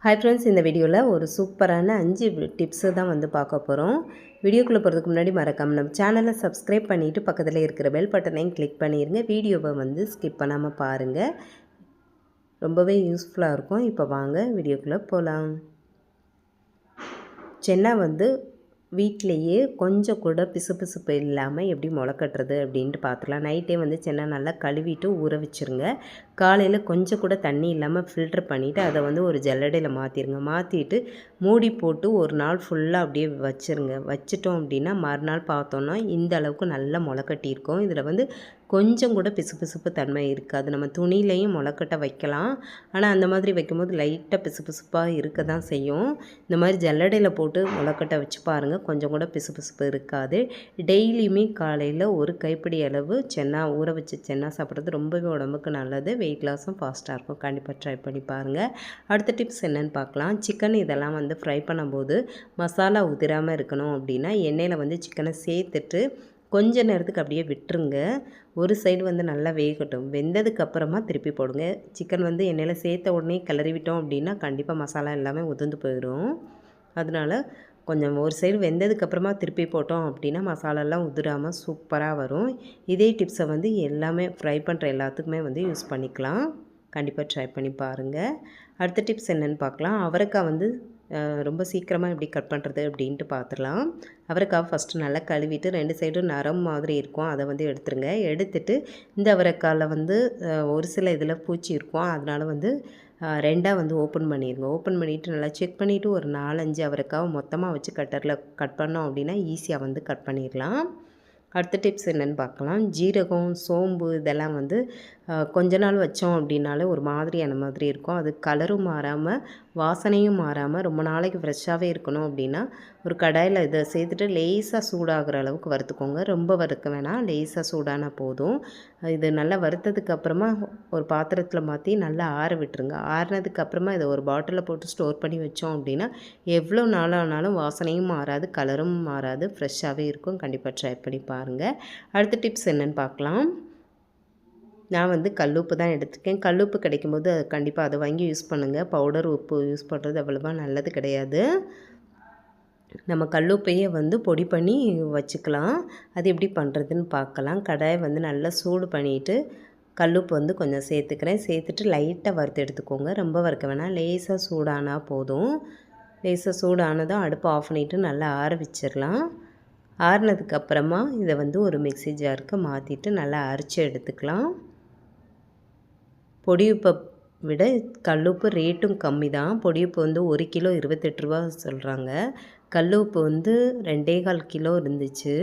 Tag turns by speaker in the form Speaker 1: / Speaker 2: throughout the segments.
Speaker 1: Hi friends, இந்த வீடியோவில் ஒரு சூப்பரான 5 டிப்ஸு தான் வந்து பார்க்க போகிறோம். வீடியோக்குள்ளே போகிறதுக்கு முன்னாடி மறக்காமல் நம்ம சேனலை சப்ஸ்கிரைப் பண்ணிவிட்டு பக்கத்தில் இருக்கிற பெல் பட்டனையும் கிளிக் பண்ணிடுங்க. வீடியோவை வந்து ஸ்கிப் பண்ணாமல் பாருங்கள், ரொம்பவே யூஸ்ஃபுல்லாக இருக்கும். இப்போ வாங்க வீடியோக்குள்ளே போகலாம். சென்னா வந்து வீட்டிலையே கொஞ்சம் கூட பிசுபிசுப்பு இல்லாமல் எப்படி முளைக்கட்டுறது அப்படின்ட்டு பார்த்துக்கலாம். நைட்டே வந்து சென்னா நல்லா கழுவிட்டு ஊற வச்சுருங்க. காலையில் கொஞ்சம் கூட தண்ணி இல்லாமல் ஃபில்ட்ரு பண்ணிவிட்டு அதை வந்து ஒரு ஜல்லடையில் மாற்றிடுங்க. மாற்றிட்டு மூடி போட்டு ஒரு நாள் ஃபுல்லாக அப்படியே வச்சுருங்க. வச்சிட்டோம் அப்படின்னா மறுநாள் பார்த்தோன்னா இந்த அளவுக்கு நல்லா முளைக்கட்டியிருக்கும். இதில் வந்து கொஞ்சம் கூட பிசுபிசுப்பு தன்மை இருக்காது. நம்ம துணிலையும் முளைக்கட்ட வைக்கலாம், ஆனால் அந்த மாதிரி வைக்கும்போது லைட்டாக பிசுபிசுப்பாக இருக்க தான் செய்யும். இந்த மாதிரி ஜல்லடையில் போட்டு முளைக்கட்ட வச்சு பாருங்கள், கொஞ்சம் கூட பிசுபிசுப்பு இருக்காது. டெய்லியுமே காலையில் ஒரு கைப்பிடி அளவு சென்னா ஊற வச்சு சென்னா சாப்பிட்றது ரொம்பவே உடம்புக்கு நல்லது. வெயிட் லாஸும் ஃபாஸ்ட்டாக இருக்கும். கண்டிப்பாக ட்ரை பண்ணி பாருங்கள். அடுத்த டிப்ஸ் என்னென்னு பார்க்கலாம். சிக்கன் இதெல்லாம் வந்து ஃப்ரை பண்ணும்போது மசாலா உதிராமல் இருக்கணும் அப்படின்னா எண்ணெயில் வந்து சிக்கனை சேர்த்துட்டு கொஞ்ச நேரத்துக்கு அப்படியே விட்டுருங்க. ஒரு சைடு வந்து நல்லா வேகட்டும். வெந்ததுக்கப்புறமா திருப்பி போடுங்க. சிக்கன் வந்து எண்ணெயில் சேர்த்த உடனே கிளறி விட்டோம் அப்படின்னா கண்டிப்பாக மசாலா எல்லாமே உதிர்ந்து போயிடும். அதனால் கொஞ்சம் ஒரு சைடு வெந்ததுக்கப்புறமா திருப்பி போட்டோம் அப்படின்னா மசாலாலாம் உதிராமல் சூப்பராக வரும். இதே டிப்ஸை வந்து எல்லாமே ஃப்ரை பண்ணுற எல்லாத்துக்குமே வந்து யூஸ் பண்ணிக்கலாம். கண்டிப்பாக ட்ரை பண்ணி பாருங்கள். அடுத்த டிப்ஸ் என்னென்னு பார்க்கலாம். அவரைக்காய் வந்து ரொம்ப சீக்கிரமாக எப்படி கட் பண்ணுறது அப்படின்ட்டு பார்த்துடலாம். அவரைக்காய் ஃபஸ்ட்டு நல்லா கழுவிட்டு 2 சைடும் நரம் மாதிரி இருக்கும், அதை வந்து எடுத்துருங்க. எடுத்துட்டு இந்த அவரைக்காயில் வந்து ஒரு சில இதில் பூச்சி இருக்கும், அதனால் வந்து 2ஆக வந்து ஓப்பன் பண்ணிடுங்க. ஓப்பன் பண்ணிவிட்டு நல்லா செக் பண்ணிவிட்டு ஒரு 4-5 அவரைக்காவை மொத்தமாக வச்சு கட்டரில் கட் பண்ணோம் அப்படின்னா ஈஸியாக வந்து கட் பண்ணிடலாம். அடுத்த டிப்ஸ் என்னென்னு பார்க்கலாம். ஜீரகம், சோம்பு இதெல்லாம் வந்து கொஞ்ச நாள் வச்சோம் அப்படின்னாலே ஒரு மாதிரியான மாதிரி இருக்கும். அது கலரும் மாறாமல் வாசனையும் மாறாமல் ரொம்ப நாளைக்கு ஃப்ரெஷ்ஷாகவே இருக்கணும் அப்படின்னா ஒரு கடாயில் இதை சேர்த்துட்டு லேசாக சூடாகிற அளவுக்கு வறுத்துக்கோங்க. ரொம்ப வறுக்க வேணாம், லேசாக சூடானா போதும். இது நல்லா வறுத்ததுக்கப்புறமா ஒரு பாத்திரத்தில் மாற்றி நல்லா ஆற விட்டுருங்க. ஆறினதுக்கப்புறமா இதை ஒரு பாட்டிலில் போட்டு ஸ்டோர் பண்ணி வச்சோம் அப்படின்னா எவ்வளோ நாளானாலும் வாசனையும் மாறாது, கலரும் மாறாது, ஃப்ரெஷ்ஷாகவே இருக்கும். கண்டிப்பாக ட்ரை பண்ணி பாருங்கள். அடுத்த டிப்ஸ் என்னென்னு பார்க்கலாம். நான் வந்து கல்லுப்பு தான் எடுத்துருக்கேன். கல்லுப்பு கிடைக்கும்போது கண்டிப்பாக அதை வாங்கி யூஸ் பண்ணுங்கள். பவுடர் உப்பு யூஸ் பண்ணுறது அவ்வளோவா நல்லது கிடையாது. நம்ம கல்லுப்பையே வந்து பொடி பண்ணி வச்சுக்கலாம். அது எப்படி பண்ணுறதுன்னு பார்க்கலாம். கடாயை வந்து நல்லா சூடு பண்ணிவிட்டு கல்லுப்பு வந்து கொஞ்சம் சேர்த்துக்கிறேன். சேர்த்துட்டு லைட்டாக வறுத்து எடுத்துக்கோங்க. ரொம்ப வறுக்க வேணாம், லேசாக சூடானால் போதும். லேசாக சூடானதும் அடுப்பை ஆஃப் பண்ணிவிட்டு நல்லா ஆற வச்சிடலாம். ஆறினதுக்கப்புறமா இதை வந்து ஒரு மிக்ஸி ஜாருக்கு மாற்றிட்டு நல்லா அரைச்சி எடுத்துக்கலாம். பொடி உப்பை விட கல்லுப்பு ரேட்டும் கம்மி தான். பொடி உப்பு வந்து 1 கிலோ 28 ரூபா சொல்கிறாங்க. கல்லுப்பு வந்து 2.25 கிலோ இருந்துச்சு,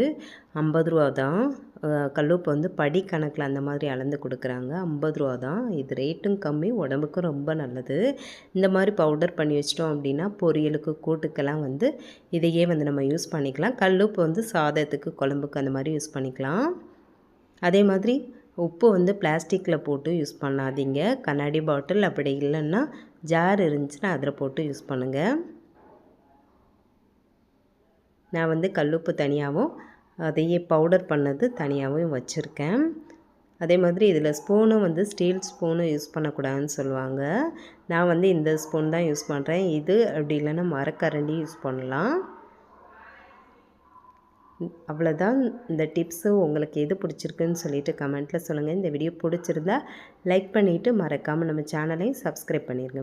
Speaker 1: 50 ரூபா தான். கல்லுப்பு வந்து படி கணக்கில் அந்த மாதிரி அளந்து கொடுக்குறாங்க, 50 ரூபா தான். இது ரேட்டும் கம்மி, உடம்புக்கும் ரொம்ப நல்லது. இந்த மாதிரி பவுடர் பண்ணி வச்சிட்டோம் அப்படின்னா பொரியலுக்கு கூட்டுக்கெல்லாம் வந்து இதையே வந்து நம்ம யூஸ் பண்ணிக்கலாம். கல்லுப்பு வந்து சாதத்துக்கு குழம்புக்கு அந்த மாதிரி யூஸ் பண்ணிக்கலாம். அதே மாதிரி உப்பு வந்து பிளாஸ்டிக்கில் போட்டு யூஸ் பண்ணாதீங்க. கண்ணாடி பாட்டில் அப்படி இல்லைன்னா ஜார் இருந்துச்சுன்னா அதில் போட்டு யூஸ் பண்ணுங்கள். நான் வந்து கல்லுப்பு தனியாகவும் அதையே பவுடர் பண்ணது தனியாகவும் வச்சுருக்கேன். அதே மாதிரி இதில் ஸ்பூனும் வந்து ஸ்டீல் ஸ்பூனும் யூஸ் பண்ணக்கூடாதுன்னு சொல்லுவாங்க. நான் வந்து இந்த ஸ்பூன் தான் யூஸ் பண்ணுறேன். இது அப்படி இல்லைன்னா மரக்கரண்டி யூஸ் பண்ணலாம். அவ்வளோதான். இந்த டிப்ஸு உங்களுக்கு எது பிடிச்சிருக்குன்னு சொல்லிவிட்டு கமெண்ட்டில் சொல்லுங்கள். இந்த வீடியோ பிடிச்சிருந்தா லைக் பண்ணிவிட்டு மறக்காமல் நம்ம சேனலையும் சப்ஸ்கிரைப் பண்ணிடுங்க.